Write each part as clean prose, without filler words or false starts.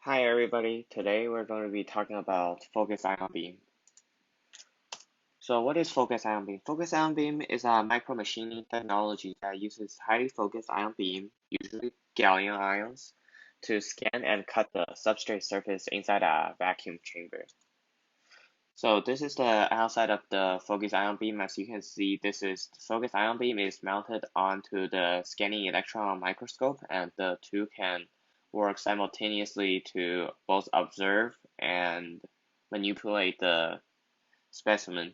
Hi everybody, today we're going to be talking about focused ion beam. So what is focused ion beam? Focused ion beam is a micromachining technology that uses highly focused ion beam, usually gallium ions, to scan and cut the substrate surface inside a vacuum chamber. So this is the outside of the focused ion beam. As you can see, this is the focused ion beam is mounted onto the scanning electron microscope, and the two can work simultaneously to both observe and manipulate the specimen.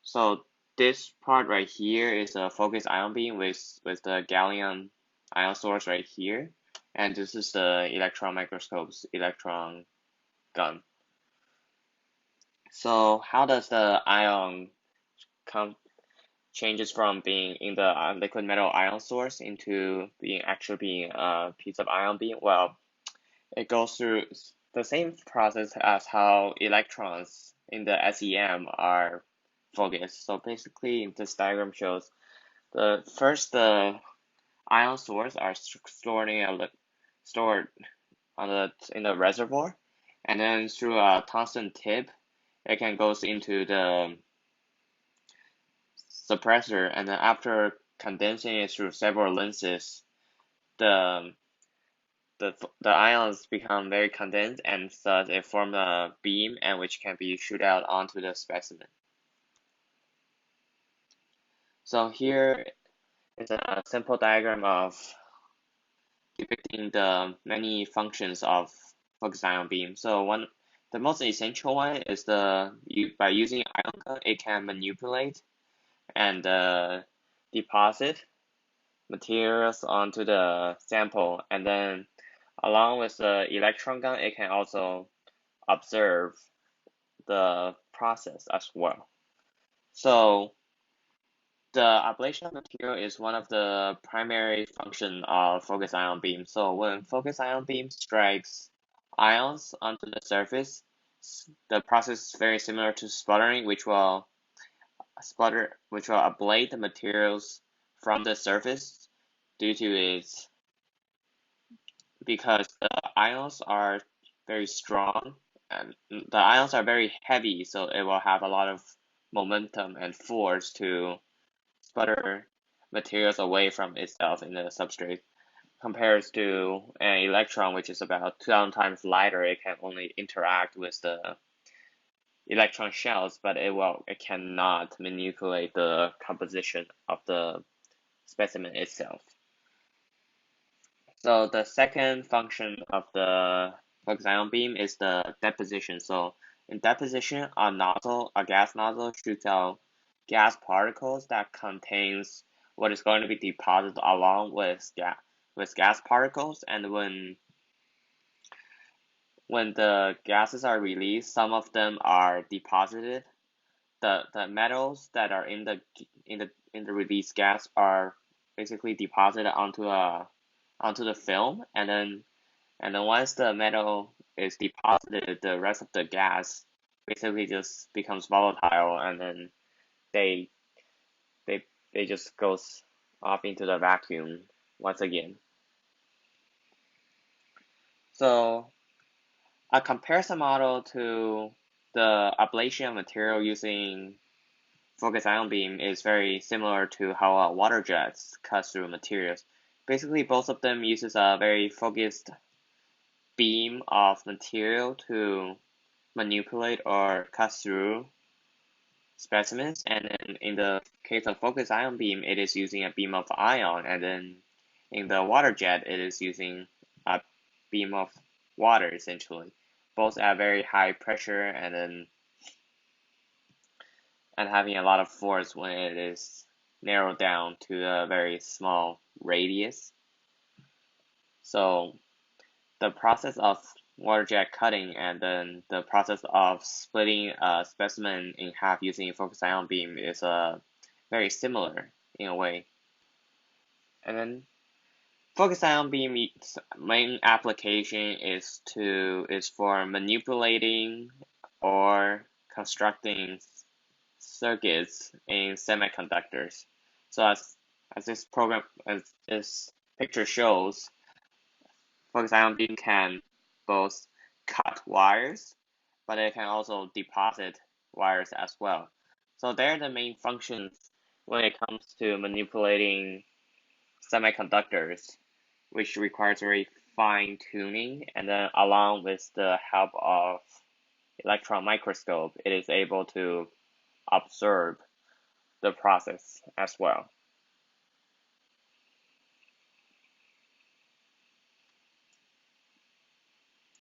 So this part right here is a focused ion beam with the gallium ion source right here, and this is the electron microscope's electron gun. So how does the ion come changes from being in the liquid metal ion source into being a piece of ion beam? Well, it goes through the same process as how electrons in the SEM are focused. So basically, this diagram shows the ion source are stored in the reservoir, and then through a tungsten tip, it can goes into the suppressor, and then after condensing it through several lenses, the the ions become very condensed, and thus it forms a beam, and which can be shoot out onto the specimen. So here is a simple diagram of depicting the many functions of focused ion beam. So the most essential one is by using ion gun, it can manipulate and deposit materials onto the sample, and then along with the electron gun, it can also observe the process as well. So the ablation of material is one of the primary function of focused ion beam. So when focused ion beam strikes ions onto the surface, the process is very similar to sputtering, which will ablate the materials from the surface due to its because the ions are very strong and the ions are very heavy, so it will have a lot of momentum and force to sputter materials away from itself in the substrate. Compared to an electron, which is about 2,000 times lighter, it can only interact with the electron shells, but it cannot manipulate the composition of the specimen itself. So the second function of the focused ion beam is the deposition. So in deposition, a gas nozzle shoots out gas particles that contains what is going to be deposited along with gas particles, and when the gases are released, some of them are deposited. The metals that are in the released gas are basically deposited onto the film, and then once the metal is deposited, the rest of the gas basically just becomes volatile, and then they they they just goes off into the vacuum once again. So a comparison model to the ablation of material using focused ion beam is very similar to how a water jet cuts through materials. Basically, both of them uses a very focused beam of material to manipulate or cut through specimens, and then in the case of focused ion beam, it is using a beam of ion, and then in the water jet, it is using a beam of water essentially, both at very high pressure and having a lot of force when it is narrowed down to a very small radius. So the process of water jet cutting and then the process of splitting a specimen in half using focused ion beam is very similar in a way. And then focused ion beam's main application is for manipulating or constructing circuits in semiconductors. So as this picture shows, focused ion beam can both cut wires, but it can also deposit wires as well. So they're the main functions when it comes to manipulating semiconductors, which requires very fine tuning, and then along with the help of electron microscope, it is able to observe the process as well.